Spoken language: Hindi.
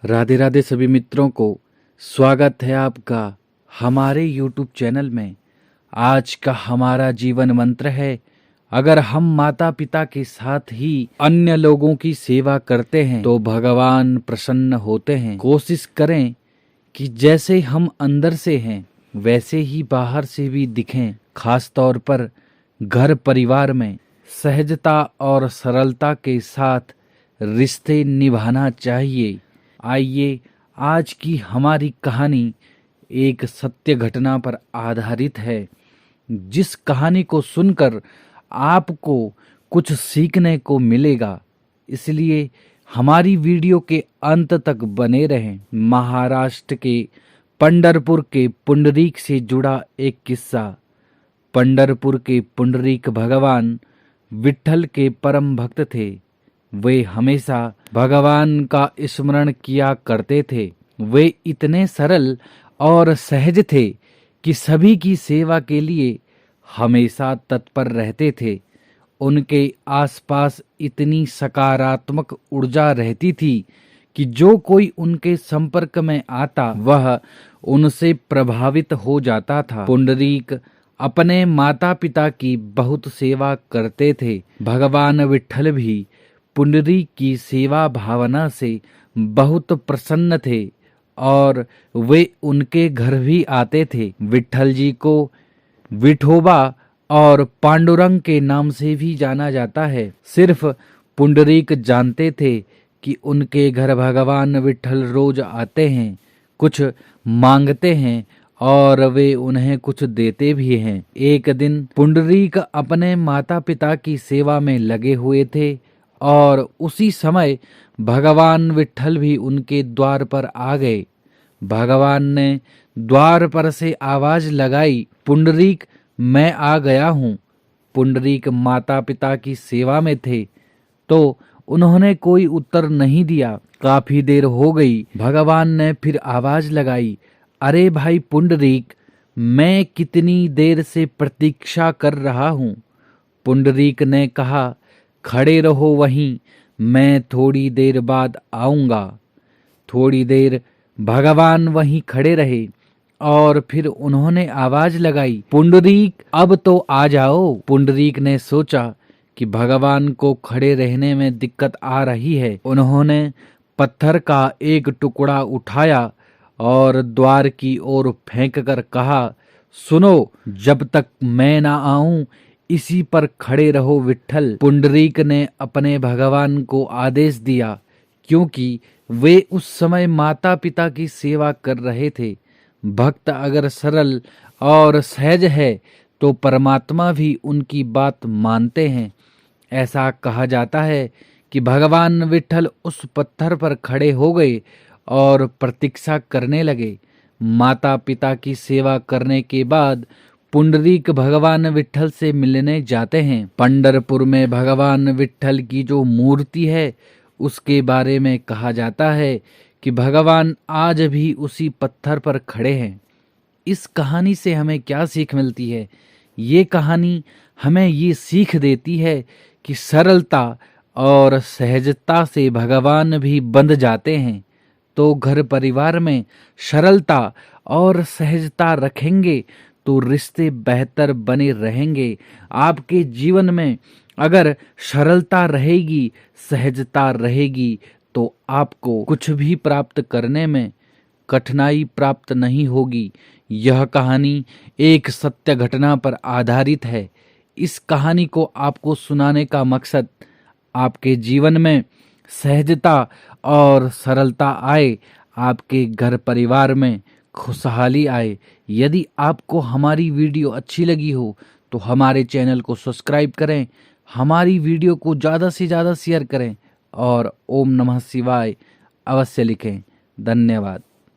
राधे राधे सभी मित्रों को स्वागत है आपका हमारे YouTube चैनल में। आज का हमारा जीवन मंत्र है, अगर हम माता पिता के साथ ही अन्य लोगों की सेवा करते हैं तो भगवान प्रसन्न होते हैं। कोशिश करें कि जैसे हम अंदर से हैं वैसे ही बाहर से भी दिखें। खास तौर पर घर परिवार में सहजता और सरलता के साथ रिश्ते निभाना चाहिए। आइए आज की हमारी कहानी एक सत्य घटना पर आधारित है। जिस कहानी को सुनकर आपको कुछ सीखने को मिलेगा, इसलिए हमारी वीडियो के अंत तक बने रहें। महाराष्ट्र के पंढरपुर के पुंडरीक से जुड़ा एक किस्सा। पंढरपुर के पुंडरीक भगवान विट्ठल के परम भक्त थे। वे हमेशा भगवान का स्मरण किया करते थे। वे इतने सरल और सहज थे कि सभी की सेवा के लिए हमेशा तत्पर रहते थे। उनके आसपास इतनी सकारात्मक ऊर्जा रहती थी कि जो कोई उनके संपर्क में आता वह उनसे प्रभावित हो जाता था। पुंडरीक अपने माता पिता की बहुत सेवा करते थे। भगवान विट्ठल भी पुंडरीक की सेवा भावना से बहुत प्रसन्न थे और वे उनके घर भी आते थे। विट्ठल जी को विठोबा और पांडुरंग के नाम से भी जाना जाता है। सिर्फ पुंडरीक जानते थे कि उनके घर भगवान विट्ठल रोज आते हैं, कुछ मांगते हैं और वे उन्हें कुछ देते भी हैं। एक दिन पुंडरीक अपने माता पिता की सेवा में लगे हुए थे और उसी समय भगवान विट्ठल भी उनके द्वार पर आ गए। भगवान ने द्वार पर से आवाज लगाई, पुंडरीक मैं आ गया हूँ। पुंडरीक माता पिता की सेवा में थे तो उन्होंने कोई उत्तर नहीं दिया। काफी देर हो गई। भगवान ने फिर आवाज लगाई, अरे भाई पुंडरीक, मैं कितनी देर से प्रतीक्षा कर रहा हूँ। पुंडरीक ने कहा, खड़े रहो वहीं, मैं थोड़ी देर बाद आऊंगा। थोड़ी देर भगवान वहीं खड़े रहे और फिर उन्होंने आवाज लगाई, पुंडरीक अब तो आ जाओ। पुंडरीक ने सोचा कि भगवान को खड़े रहने में दिक्कत आ रही है। उन्होंने पत्थर का एक टुकड़ा उठाया और द्वार की ओर फेंक कर कहा, सुनो, जब तक मैं ना आऊं इसी पर खड़े रहो विट्ठल। पुंडरीक ने अपने भगवान को आदेश दिया, क्योंकि वे उस समय माता पिता की सेवा कर रहे थे। भक्त अगर सरल और सहज है तो परमात्मा भी उनकी बात मानते हैं। ऐसा कहा जाता है कि भगवान विट्ठल उस पत्थर पर खड़े हो गए और प्रतीक्षा करने लगे। माता पिता की सेवा करने के बाद पुंडरीक भगवान विट्ठल से मिलने जाते हैं। पंढरपुर में भगवान विट्ठल की जो मूर्ति है उसके बारे में कहा जाता है कि भगवान आज भी उसी पत्थर पर खड़े हैं। इस कहानी से हमें क्या सीख मिलती है? ये कहानी हमें ये सीख देती है कि सरलता और सहजता से भगवान भी बंध जाते हैं। तो घर परिवार में सरलता और सहजता रखेंगे तो रिश्ते बेहतर बने रहेंगे। आपके जीवन में अगर सरलता रहेगी, सहजता रहेगी तो आपको कुछ भी प्राप्त करने में कठिनाई प्राप्त नहीं होगी। यह कहानी एक सत्य घटना पर आधारित है। इस कहानी को आपको सुनाने का मकसद आपके जीवन में सहजता और सरलता आए, आपके घर परिवार में खुशहाली आए। यदि आपको हमारी वीडियो अच्छी लगी हो तो हमारे चैनल को सब्सक्राइब करें, हमारी वीडियो को ज़्यादा से ज़्यादा शेयर करें और ओम नमः शिवाय अवश्य लिखें। धन्यवाद।